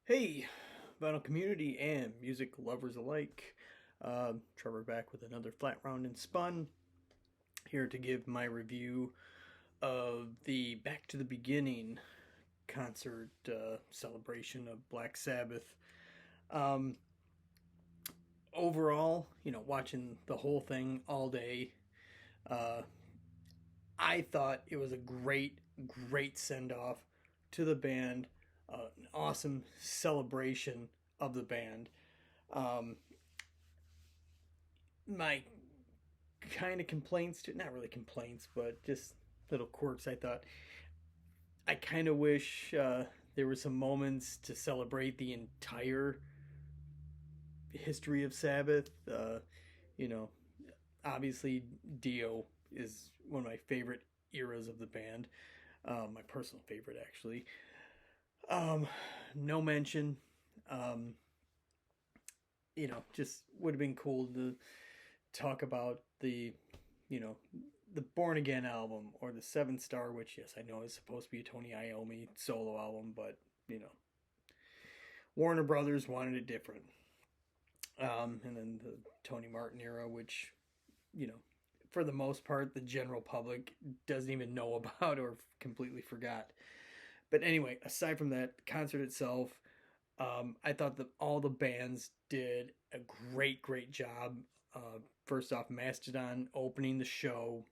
Hey, vinyl community and music lovers alike. Trevor back with another flat round and spun. Here to give my review of the Back to the Beginning concert celebration of Black Sabbath. Um, Overall, watching the whole thing all day, uh, I thought it was a great send off to the band, an awesome celebration of the band. Um, my kind of complaints to not really complaints, but just little quirks. I kind of wish there were some moments to celebrate the entire history of Sabbath. You know, Obviously Dio is one of my favorite eras of the band. My personal favorite, actually. Um, no mention. Um, just would have been cool to talk about you know, the Born Again album or the Seven Star, which yes, I know is supposed to be a Tony Iommi solo album, but Warner Brothers wanted it different. And then the Tony Martin era, which you know, for the most part, the general public doesn't even know about or completely forgot. But anyway, aside from that, the concert itself, I thought that all the bands did a great job. First off, Mastodon opening the show,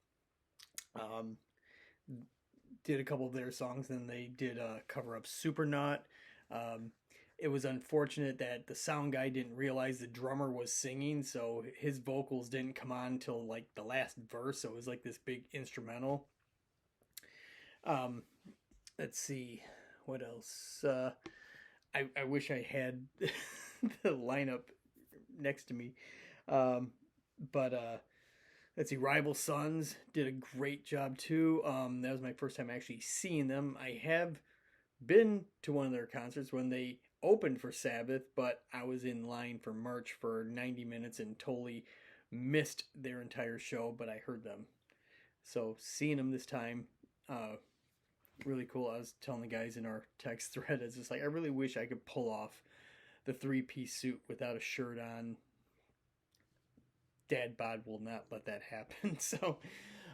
um, did a couple of their songs, then they did a cover of Supernaut. Um, it was unfortunate that the sound guy didn't realize the drummer was singing, so his vocals didn't come on until like the last verse. So it was like this big instrumental. Um, let's see, what else? I wish I had the lineup next to me, um, but let's see, Rival Sons did a great job too. That was my first time actually seeing them. I have been to one of their concerts when they opened for Sabbath, but I was in line for March for 90 minutes and totally missed their entire show, but I heard them. So seeing them this time, really cool. I was telling the guys in our text thread, it's just like, I really wish I could pull off the three-piece suit without a shirt on. Dad bod will not let that happen. So,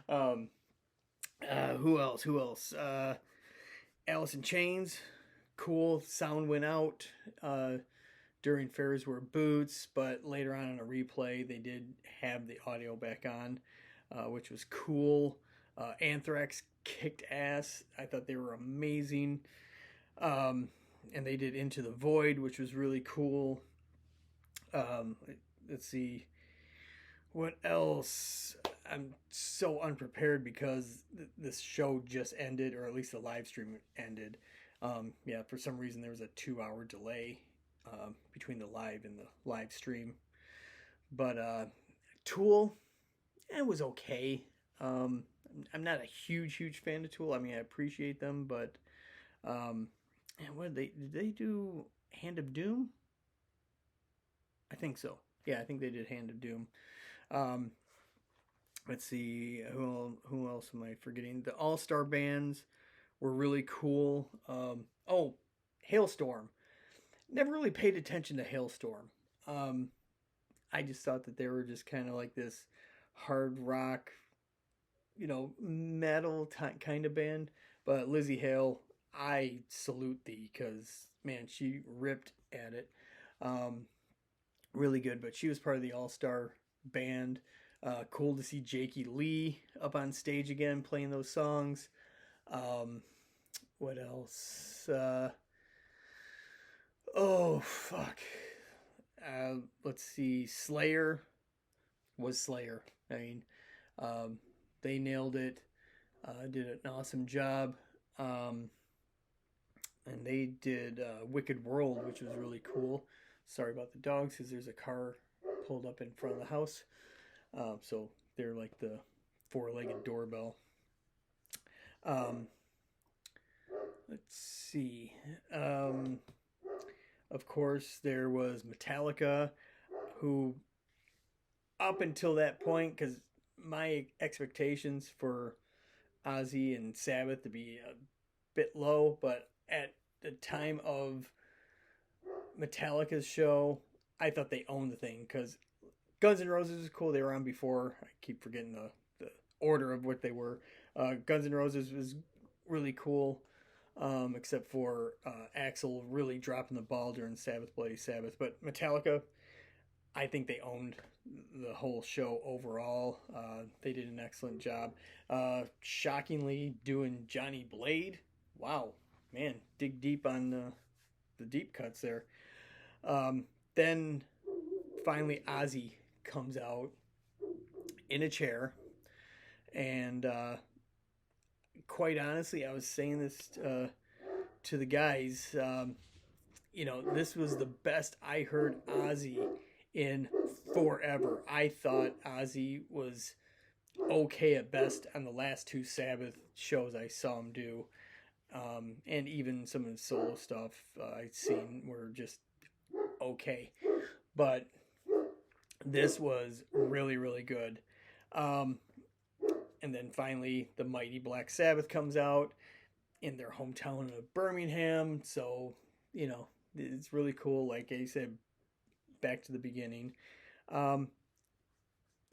um, who else? Who else? Alice in Chains, cool. Sound went out during Fairs Wear Boots, but later on in a replay, they did have the audio back on, which was cool. Anthrax kicked ass. I thought they were amazing. Um, and they did Into the Void, which was really cool. Um, let's see. What else? I'm so unprepared because this show just ended, or at least the live stream ended. Yeah, for some reason there was a 2 hour delay between the live and the live stream. But Tool, it was okay. Um, I'm not a huge fan of Tool. I mean, I appreciate them, but um, and what did they do? Hand of Doom? I think so. Yeah, I think they did Hand of Doom. Um, let's see, who else am I forgetting? The All Star bands were really cool. Oh, Hailstorm. Never really paid attention to Hailstorm. Um, I just thought that they were just kind of like this hard rock, metal kind of band. But Lizzie Hale, I salute thee because man, she ripped at it. Um, really good. But she was part of the All Star band. Cool to see Jakey Lee up on stage again playing those songs. Um, what else? Oh fuck. Let's see. Slayer was Slayer. I mean, um, they nailed it. Did an awesome job. Um, and they did Wicked World, which was really cool. Sorry about the dogs, because there's a car pulled up in front of the house. So they're like the four-legged doorbell. Um, let's see. Um, of course, there was Metallica, who up until that point, because my expectations for Ozzy and Sabbath to be a bit low, but at the time of Metallica's show, I thought they owned the thing because Guns N' Roses was cool. They were on before. I keep forgetting the order of what they were. Guns N' Roses was really cool, except for Axl really dropping the ball during Sabbath Bloody Sabbath. But Metallica, I think they owned the whole show overall. They did an excellent job. Shockingly, doing Johnny Blade. Wow, man, dig deep on the deep cuts there. Then finally, Ozzy comes out in a chair, and quite honestly, I was saying this to the guys. This was the best I heard Ozzy in forever. I thought Ozzy was okay at best on the last two Sabbath shows I saw him do. And even some of the solo stuff I'd seen were just okay. But this was really, really good. And then finally, the mighty Black Sabbath comes out in their hometown of Birmingham. So, it's really cool. Like I said, back to the beginning. The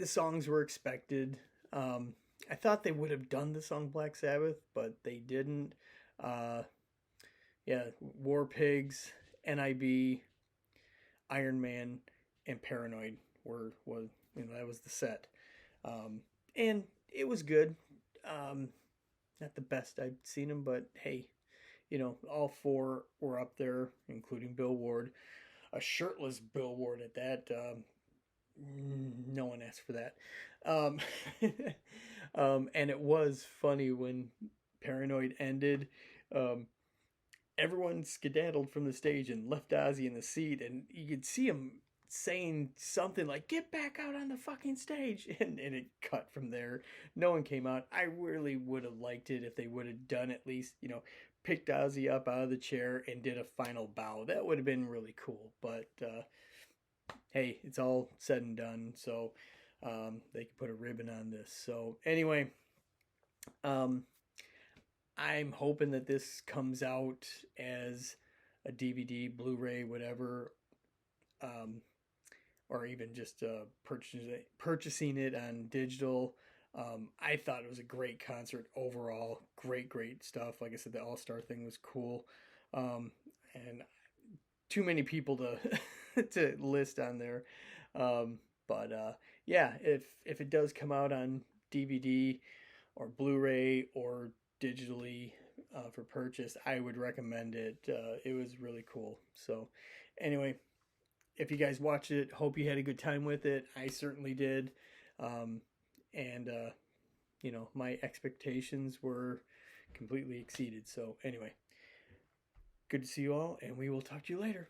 songs were expected. I thought they would have done the song Black Sabbath, but they didn't. War Pigs, NIB, Iron Man, and Paranoid was that was the set, and it was good. Not the best I've seen them, but hey, all four were up there, including Bill Ward, a shirtless Bill Ward at that. No one asked for that. And it was funny when Paranoid ended. Everyone skedaddled from the stage and left Ozzy in the seat, and you could see him saying something like, "Get back out on the fucking stage," and it cut from there. No one came out. I really would have liked it if they would have done at least, picked Ozzy up out of the chair and did a final bow. That would have been really cool. But hey, it's all said and done, so they could put a ribbon on this. So anyway, I'm hoping that this comes out as a DVD, Blu-ray, whatever, or even just purchasing it on digital. I thought it was a great concert overall. Great stuff. Like I said, the All-Star thing was cool. And too many people to to list on there. But yeah, if it does come out on DVD or Blu-ray or digitally for purchase, I would recommend it. It was really cool. So anyway, if you guys watched it, hope you had a good time with it. I certainly did. And my expectations were completely exceeded. So anyway, good to see you all, and we will talk to you later.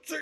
See ya!